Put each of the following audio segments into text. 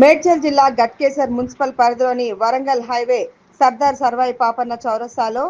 మేడ్చల్ జిల్లా గట్కేసర్ మున్సిపల్ పరిధిలోని వరంగల్ హైవే సర్దార్ సర్వాయి పాపన్న చౌరస్తాలో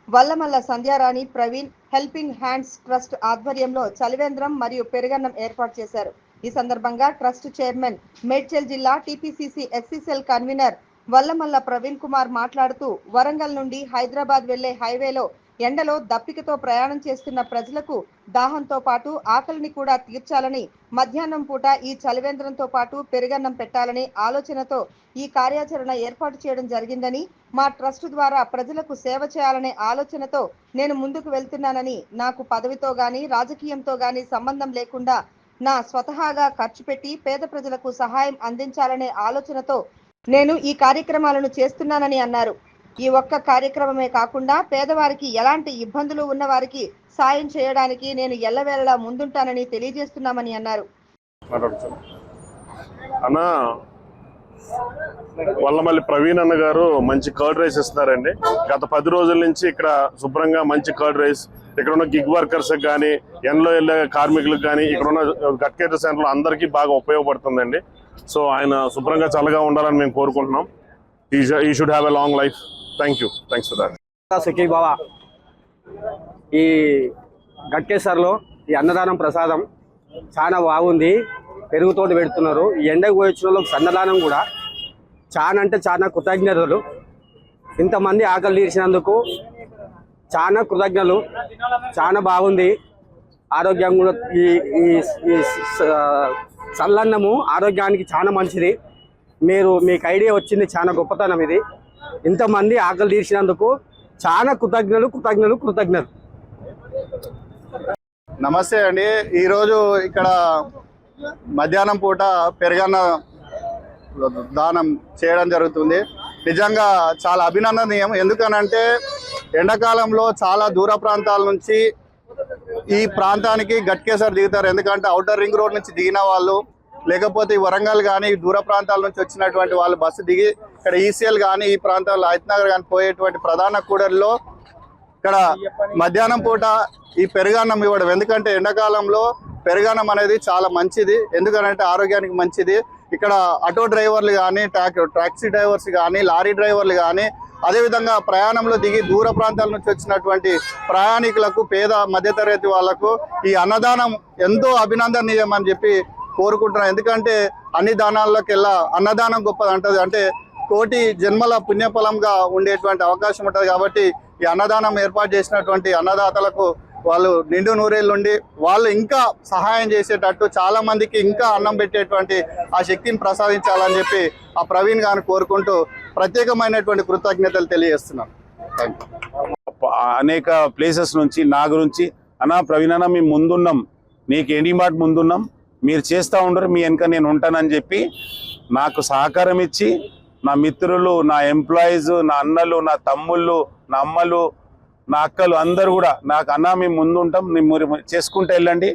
Vallamalla Sandhyarani Praveen helping hands trust ఆధ్వర్యంలో చలివేంద్రం మరియు పెరుగన్నం ఏర్పాటు చేశారు. ఈ సందర్భంగా ట్రస్ట్ చైర్మన్ మేడ్చల్ జిల్లా TPCC SC cell convener Vallamalla Praveen Kumar మాట్లాడుతూ వరంగల్ నుండి హైదరాబాద్ వెళ్లే హైవేలో ఎండలో దప్పికతో ప్రయాణం చేస్తున్న ప్రజలకు దాహంతో పాటు ఆకలిని కూడా తీర్చాలని మధ్యాహ్నం పూట ఈ చలివేంద్రంతో పాటు పెరుగన్నం పెట్టాలని ఆలోచనతో ఈ కార్యాచరణ ఏర్పాటు చేయడం జరిగిందని, మా ట్రస్ట్ ద్వారా ప్రజలకు సేవ చేయాలనే ఆలోచనతో నేను ముందుకు వెళ్తున్నానని, నాకు పదవితో గాని రాజకీయంతో గాని సంబంధం లేకుండా నా స్వతహాగా ఖర్చు పెట్టి పేద ప్రజలకు సహాయం అందించాలనే ఆలోచనతో నేను ఈ కార్యక్రమాలను చేస్తున్నానని అన్నారు. ఈ ఒక్క కార్యక్రమమే కాకుండా పేదవారికి ఎలాంటి ఇబ్బందులు ఉన్న వారికి సాయం చేయడానికి నేను ఎల్లవేళలా ముందుంటానని తెలియజేస్తున్నామని అన్నారు. అన్న వల్లమల్లి ప్రవీణ్ అన్న గారు మంచి కర్డ్ రైస్ ఇస్తున్నారండి. గత 10 రోజుల నుంచి ఇక్కడ శుభ్రంగా మంచి కర్డ్ రైస్ ఇక్కడ ఉన్న గిగ్ వర్కర్స్ కానీ ఎండలో వెళ్ళే కార్మికులకు కానీ ఇక్కడ ఉన్న గట్కేటర్ సెంటర్లో అందరికీ బాగా ఉపయోగపడుతుందండి. సో ఆయన శుభ్రంగా చల్లగా ఉండాలని మేము కోరుకుంటున్నాం. ఈ should have a long life. Thanks for that. సుఖీ బాబా. ఈ గట్కేసర్లో ఈ అన్నదానం ప్రసాదం చాలా బాగుంది. పెరుగుతోటి పెడుతున్నారు. ఈ ఎండకు పోయించిన వాళ్ళకి సన్నదానం కూడా చాలా అంటే చాలా కృతజ్ఞతలు. ఇంతమంది ఆకలి తీర్చినందుకు చాలా కృతజ్ఞతలు. చాలా బాగుంది. ఆరోగ్యం కూడా ఈ చల్లన్నము ఆరోగ్యానికి చాలా మంచిది. మీకు ఐడియా వచ్చింది, చాలా గొప్పతనం ఇది. ఇంతమంది ఆకలి తీర్చినందుకు చాలా కృతజ్ఞతలు. నమస్తే అండి. ఈరోజు ఇక్కడ మధ్యాహ్నం పూట పెరుగన్న దానం చేయడం జరుగుతుంది. నిజంగా చాలా అభినందనీయం. ఎందుకనంటే ఎండాకాలంలో చాలా దూర ప్రాంతాల నుంచి ఈ ప్రాంతానికి గట్కేసర్ దిగుతారు. ఎందుకంటే ఔటర్ రింగ్ రోడ్ నుంచి దిగిన వాళ్ళు, లేకపోతే వరంగల్ కానీ దూర ప్రాంతాల నుంచి వచ్చినటువంటి వాళ్ళు బస్సు దిగి ఇక్కడ ఈసీఎల్ కానీ ఈ ప్రాంతాల్లో హైత్నగర్ కానీ పోయేటువంటి ప్రధాన కూడలిలో ఇక్కడ మధ్యాహ్నం పూట ఈ పెరుగన్నం ఇవ్వడం. ఎందుకంటే ఎండాకాలంలో పెరుగన్నం అనేది చాలా మంచిది. ఎందుకంటే ఆరోగ్యానికి మంచిది. ఇక్కడ ఆటో డ్రైవర్లు కానీ టాక్సీ డ్రైవర్స్ కానీ లారీ డ్రైవర్లు కానీ అదేవిధంగా ప్రయాణంలో దిగి దూర ప్రాంతాల నుంచి వచ్చినటువంటి ప్రయాణికులకు పేద మధ్యతరగతి వాళ్లకు ఈ అన్నదానం ఎంతో అభినందనీయం అని చెప్పి కోరుకుంటున్నాను. ఎందుకంటే అన్ని దానాల్లోకెల్లా అన్నదానం గొప్పది అంటది. అంటే కోటి జన్మల పుణ్యఫలంగా ఉండేటువంటి అవకాశం ఉంటుంది. కాబట్టి ఈ అన్నదానం ఏర్పాటు చేసినటువంటి అన్నదాతలకు వాళ్ళు నిండు నూరేళ్ళుండి వాళ్ళు ఇంకా సహాయం చేసేటట్టు చాలా మందికి ఇంకా అన్నం పెట్టేటువంటి ఆ శక్తిని ప్రసాదించాలని చెప్పి ఆ ప్రవీణ్ గారిని కోరుకుంటూ ప్రత్యేకమైనటువంటి కృతజ్ఞతలు తెలియజేస్తున్నాను. అనేక ప్లేసెస్ నుంచి నా గురించి అన్న ప్రవీణ్ అన్న మేము ముందున్నాం, నీకు ఎనీ మాట ముందున్నాం, మీరు చేస్తూ ఉండరు, మీ వెనక నేను ఉంటానని చెప్పి నాకు సహకారం ఇచ్చి నా మిత్రులు, నా ఎంప్లాయీస్, నా అన్నలు, నా తమ్ముళ్ళు, నా అమ్మలు, నా అక్కలు అందరూ కూడా నాకు అన్న మేము ముందు ఉంటాం, మీరు చేసుకుంటూ వెళ్ళండి,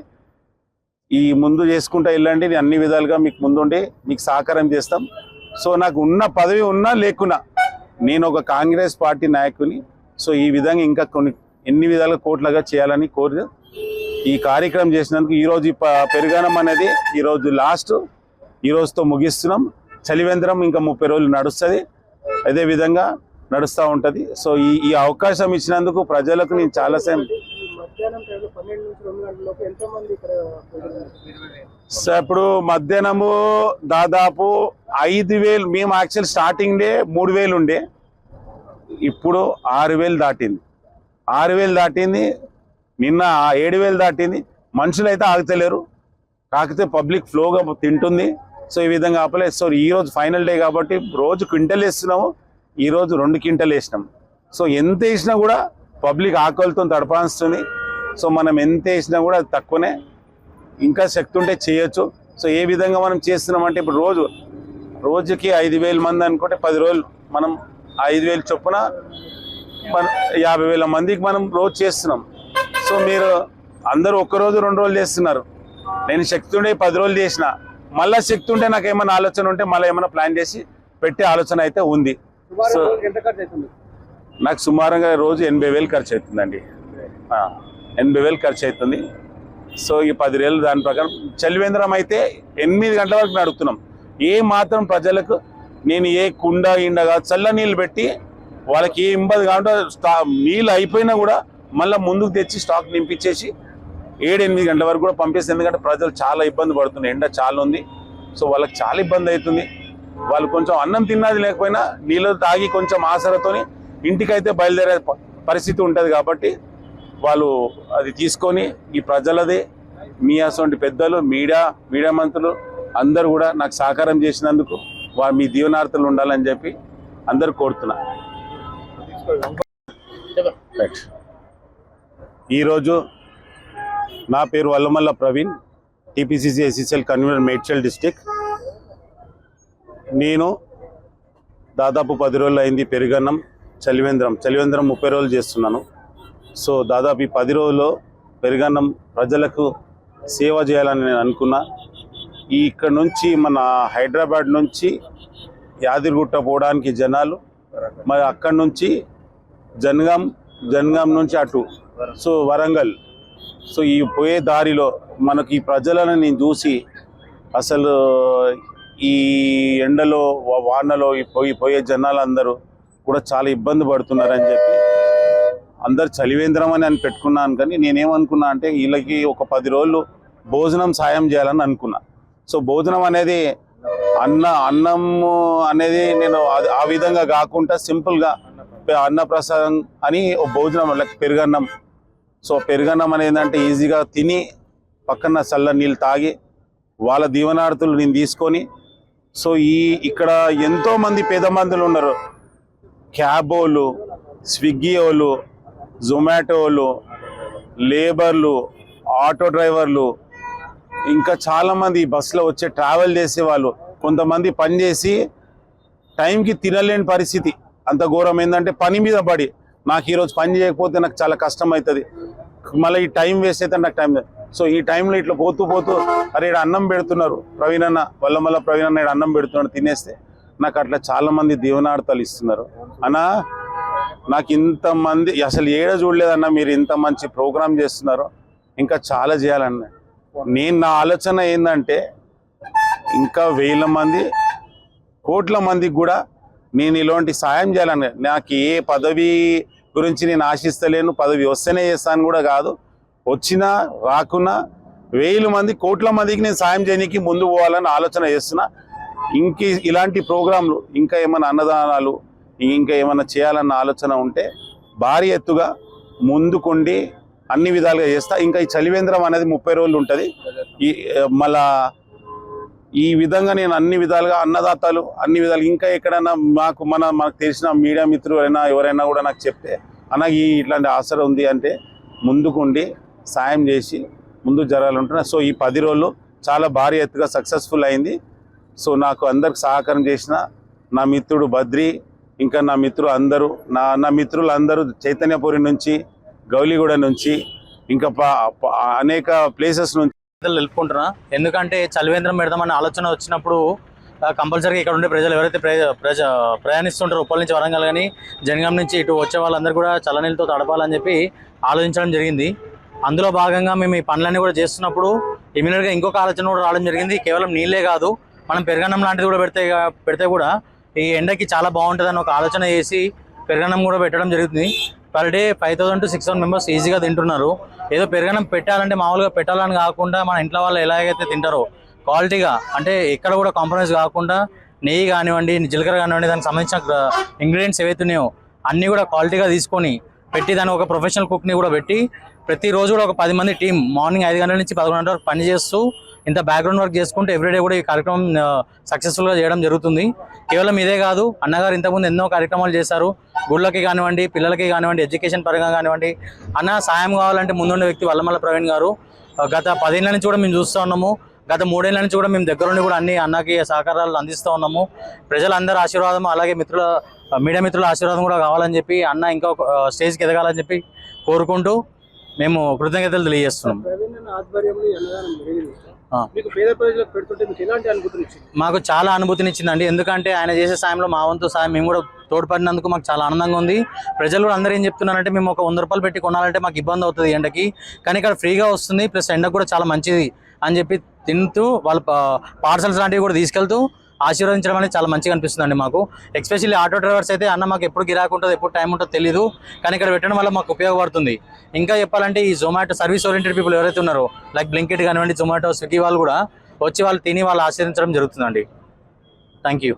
ఈ ముందు చేసుకుంటూ వెళ్ళండి, నేను అన్ని విధాలుగా మీకు ముందుండి మీకు సహకారం చేస్తాం. సో నాకు ఉన్న పదవి ఉన్నా లేకున్నా నేను ఒక కాంగ్రెస్ పార్టీ నాయకుని. సో ఈ విధంగా ఇంకా ఎన్ని విధాలుగా కోట్లుగా చేయాలని కోరి ఈ కార్యక్రమం చేసినందుకు ఈరోజు పెరుగన్నం అనేది ఈరోజు లాస్ట్, ఈరోజుతో ముగిస్తున్నాం. చలివేంద్రం ఇంకా 30 రోజులు నడుస్తుంది, అదేవిధంగా నడుస్తూ ఉంటుంది. సో ఈ అవకాశం ఇచ్చినందుకు ప్రజలకు నేను చాలా సో ఇప్పుడు మధ్యాహ్నము దాదాపు 5,000, మేము యాక్చువల్ స్టార్టింగ్ డే 3,000 ఉండే, ఇప్పుడు 6,000 దాటింది. 6,000 దాటింది, నిన్న 7,000 దాటింది. మనుషులు అయితే ఆగుతలేరు, కాకపోతే పబ్లిక్ ఫ్లోగా తింటుంది. సో ఈ విధంగా ఆపలేదు. సో ఈరోజు ఫైనల్ డే కాబట్టి రోజు క్వింటల్ వేస్తున్నాము, ఈరోజు 2 క్వింటల్ వేసినాం. సో ఎంత వేసినా కూడా పబ్లిక్ ఆకలితో తడపాస్తుంది. సో మనం ఎంత వేసినా కూడా అది తక్కువనే, ఇంకా శక్తి ఉంటే చేయొచ్చు. సో ఏ విధంగా మనం చేస్తున్నామంటే ఇప్పుడు రోజుకి 5,000 మంది అనుకుంటే 10 రోజులు మనం 5,000 చొప్పున 50,000 మందికి మనం రోజు చేస్తున్నాం. సో మీరు అందరూ 1 రోజు 2 రోజులు చేస్తున్నారు. నేను శక్తి ఉండే 10 రోజులు చేసిన, మళ్ళీ శక్తి ఉంటే నాకు ఏమైనా ఆలోచన ఉంటే మళ్ళీ ఏమైనా ప్లాన్ చేసి పెట్టే ఆలోచన అయితే ఉంది. సో నాకు సుమారుగా రోజు 80,000 ఖర్చు అవుతుందండి. 80,000 ఖర్చు అవుతుంది. సో ఈ 10 రోజులు దాని ప్రకారం చలివేంద్రం అయితే 8 గంటల వరకు నడుపుతున్నాం. ఏ మాత్రం ప్రజలకు నేను ఏ కుండ ఇండగా చల్ల నీళ్ళు పెట్టి వాళ్ళకి ఏ ఇబ్బంది కాకుండా నీళ్ళు అయిపోయినా కూడా మళ్ళీ ముందుకు తెచ్చి స్టాక్ నింపించేసి 7-8 గంటల వరకు కూడా పంపిస్తుంది. ఎందుకంటే ప్రజలు చాలా ఇబ్బంది పడుతున్నారు, ఎండ చాలా ఉంది. సో వాళ్ళకి చాలా ఇబ్బంది అవుతుంది. వాళ్ళు కొంచెం అన్నం తిన్నది లేకపోయినా నీళ్ళు తాగి కొంచెం ఆసరతోని ఇంటికైతే బయలుదేరే పరిస్థితి ఉంటుంది. కాబట్టి వాళ్ళు అది తీసుకొని ఈ ప్రజలదే మీ అసొంటి పెద్దలు మీడియా మంత్రులు అందరూ కూడా నాకు సహకారం చేసినందుకు మీ దీవెనార్థులు ఉండాలని చెప్పి అందరు కోరుతున్నా. ఈరోజు నా పేరు Vallamalla Praveen, TPCC SC cell convener Medchal district. నేను దాదాపు 10 రోజులు అయింది పెరుగన్నం చలివేంద్రం 30 రోజులు చేస్తున్నాను. సో దాదాపు ఈ 10 రోజుల్లో పెరుగన్నం ప్రజలకు సేవ చేయాలని నేను అనుకున్నా. ఇక్కడ నుంచి మన హైదరాబాద్ నుంచి యాదగిరిగుట్ట పోవడానికి జనాలు, మరి అక్కడి నుంచి జనగాం నుంచి అటు సో వరంగల్, సో ఈ పోయే దారిలో మనకి ఈ ప్రజలను నేను చూసి అసలు ఈ ఎండలో వానలో పోయే జనాలందరూ కూడా చాలా ఇబ్బంది పడుతున్నారని చెప్పి అందరు చలివేంద్రం అని పెట్టుకున్నాను. కానీ నేనేమనుకున్నా అంటే వీళ్ళకి ఒక 10 రోజులు భోజనం సాయం చేయాలని అనుకున్నా. సో భోజనం అనేది అన్నం అనేది నేను ఆ విధంగా కాకుండా సింపుల్గా అన్నప్రసాదం అని భోజనం లైక్ పెరుగన్నం. సో పెరుగన్నం అనేది ఏంటంటే ఈజీగా తిని పక్కన చల్ల నీళ్ళు తాగి వాళ్ళ దీవెనార్థులు నేను తీసుకొని, సో ఇక్కడ ఎంతోమంది పేద మందులు ఉన్నారు. క్యాబ్ వాళ్ళు, స్విగ్గీ వాళ్ళు, జొమాటో వాళ్ళు, లేబర్లు, ఆటో డ్రైవర్లు, ఇంకా చాలామంది బస్సులో వచ్చే ట్రావెల్ చేసేవాళ్ళు, కొంతమంది పని చేసి టైంకి తినలేని పరిస్థితి. అంత ఘోరం ఏంటంటే పని మీద పడి నాకు ఈరోజు పని చేయకపోతే నాకు చాలా కష్టం అవుతుంది, మళ్ళీ ఈ టైం వేస్ట్ అయితే నాకు టైం. సో ఈ టైంలో ఇట్లా పోతూ అరే ఇక్కడ అన్నం పెడుతున్నారు ప్రవీణన్న, వల్లమల్ల ప్రవీణన్న ఇక్కడ అన్నం పెడుతున్నాడు తినేస్తే నాకు అట్లా చాలామంది దీవెనార్థాలు ఇస్తున్నారు. అన్నా నాకు ఇంతమంది అసలు ఏడ చూడలేదన్నా, మీరు ఇంత మంచి ప్రోగ్రామ్ చేస్తున్నారు, ఇంకా చాలా చేయాలన్న. నా ఆలోచన ఏంటంటే ఇంకా 1000 మంది, కోట్ల మందికి కూడా నేను ఇలాంటి సాయం చేయాలని. నాకు ఏ పదవి గురించి నేను ఆశిస్తలేను, పదవి వస్తేనే చేస్తాను కూడా కాదు, వచ్చినా రాకున్నా 1000 మంది, కోట్ల మందికి నేను సాయం చేయడానికి ముందు పోవాలని ఆలోచన చేస్తున్నా. ఇలాంటి ప్రోగ్రాంలు ఇంకా ఏమైనా అన్నదానాలు ఇంకా ఏమైనా చేయాలన్న ఆలోచన ఉంటే భారీ ఎత్తుగా ముందుకుండి అన్ని విధాలుగా చేస్తా. ఇంకా ఈ చలివేంద్రం అనేది 30 రోజులు ఉంటుంది. మళ్ళా ఈ విధంగా నేను అన్ని విధాలుగా అన్నదాతలు అన్ని విధాలు ఇంకా ఎక్కడైనా మనకు తెలిసిన మీడియా మిత్రులైనా ఎవరైనా కూడా నాకు చెప్తే అన్న ఇట్లాంటి ఆసరా ఉంది అంటే ముందుకుండి సాయం చేసి ముందు జరగాలంటున్నా. సో ఈ 10 రోజులు చాలా భారీ ఎత్తుగా సక్సెస్ఫుల్ అయింది. సో నాకు అందరికి సహకారం చేసిన నా మిత్రుడు బద్రి, ఇంకా నా మిత్రులు అందరూ నా మిత్రులు అందరూ చైతన్యపురి నుంచి, గౌలిగూడ నుంచి, ఇంకా అనేక ప్లేసెస్ నుంచి తెలుపుకుంటున్నా. ఎందుకంటే చలివేంద్రం పెడదామని ఆలోచన వచ్చినప్పుడు కంపల్సరీగా ఇక్కడ ఉండే ప్రజలు ఎవరైతే ప్రయాణిస్తుంటారో ఉప్పల్ నుంచి వరంగల్ కానీ జనగాం నుంచి ఇటు వచ్చే వాళ్ళందరూ కూడా చల్లనీళ్ళతో తడపాలని చెప్పి ఆలోచించడం జరిగింది. అందులో భాగంగా మేము ఈ పనులన్నీ కూడా చేస్తున్నప్పుడు ఇమీడియట్గా ఇంకొక ఆలోచన కూడా రావడం జరిగింది. కేవలం నీళ్ళే కాదు, మనం పెరుగన్నం లాంటిది కూడా పెడితే కూడా ఈ ఎండకి చాలా బాగుంటుందని ఒక ఆలోచన చేసి పెరుగన్నం కూడా పెట్టడం జరుగుతుంది. పర్ డే 5000 to 6000 మెంబర్స్ ఈజీగా తింటున్నారు. ఏదో పెరుగన్నం పెట్టాలంటే మామూలుగా పెట్టాలని కాకుండా మన ఇంట్లో వాళ్ళు ఎలాగైతే తింటారో క్వాలిటీగా, అంటే ఎక్కడ కూడా కాంప్రమైజ్ కాకుండా నెయ్యి కానివ్వండి, జీలకర్ర కానివ్వండి, దానికి సంబంధించిన ఇంగ్రీడియంట్స్ ఏవైతే ఉన్నాయో అన్నీ కూడా క్వాలిటీగా తీసుకొని పెట్టి దాన్ని ఒక ప్రొఫెషనల్ కుక్ని కూడా పెట్టి ప్రతిరోజు కూడా ఒక 10 మంది టీం మార్నింగ్ 5 గంటల నుంచి 11 గంటల వరకు పని చేస్తూ ఇంత బ్యాక్గ్రౌండ్ వర్క్ చేసుకుంటూ ఎవ్రీడే కూడా ఈ కార్యక్రమం సక్సెస్ఫుల్గా చేయడం జరుగుతుంది. కేవలం ఇదే కాదు, అన్నగారు ఇంతకుముందు ఎన్నో కార్యక్రమాలు చేశారు. గుళ్ళకి కానివ్వండి, పిల్లలకి కానివ్వండి, ఎడ్యుకేషన్ పరంగా కానివ్వండి. అన్న సాయం కావాలంటే ముందుండే వ్యక్తి వల్లమల్ల ప్రవీణ్ గారు. గత 10 ఏళ్ళ నుంచి కూడా మేము చూస్తూ ఉన్నాము. గత 3 ఏళ్ళ నుంచి కూడా మేము దగ్గరుండి కూడా అన్ని అన్నకి సహకారాలు అందిస్తూ ఉన్నాము. ప్రజలందరూ ఆశీర్వాదం, అలాగే మీడియా మిత్రుల ఆశీర్వాదం కూడా కావాలని చెప్పి అన్న ఇంకా స్టేజ్కి ఎదగాలని చెప్పి కోరుకుంటూ మేము కృతజ్ఞతలు తెలియజేస్తున్నాం. మాకు చాలా అనుభూతినిచ్చిందండి. ఎందుకంటే ఆయన చేసే సాయంలో మా వంతు సాయం మేము కూడా తోడ్పడినందుకు మాకు చాలా ఆనందంగా ఉంది. ప్రజలు కూడా అందరూ ఏం చెప్తున్నారంటే మేము ఒక 100 రూపాయలు పెట్టి కొనాలంటే మాకు ఇబ్బంది అవుతుంది ఎండకి, కానీ ఇక్కడ ఫ్రీగా వస్తుంది, ప్లస్ ఎండకు కూడా చాలా మంచిది అని చెప్పి తింటూ వాళ్ళ పార్సల్స్ లాంటివి కూడా తీసుకెళ్తూ ఆశీర్వదించడం అనేది చాలా మంచిగా అనిపిస్తుందండి మాకు. ఎస్పెషల్లీ ఆటో డ్రైవర్స్ అయితే అన్న మాకు ఎప్పుడు గిరాకు ఉంటుందో ఎప్పుడు టైం ఉంటుందో తెలియదు, కానీ ఇక్కడ పెట్టడం వల్ల మాకు ఉపయోగపడుతుంది. ఇంకా చెప్పాలంటే ఈ జొమాటో సర్వీస్ ఓరియంటెడ్ పీపుల్ ఎవరైతే ఉన్నారో లైక్ బ్లింకిట్ కానివ్వండి, జొమాటో, స్విగ్గీ వాళ్ళు కూడా వచ్చి వాళ్ళు తిని వాళ్ళు ఆశీర్వదించడం జరుగుతుందండి. Thank you.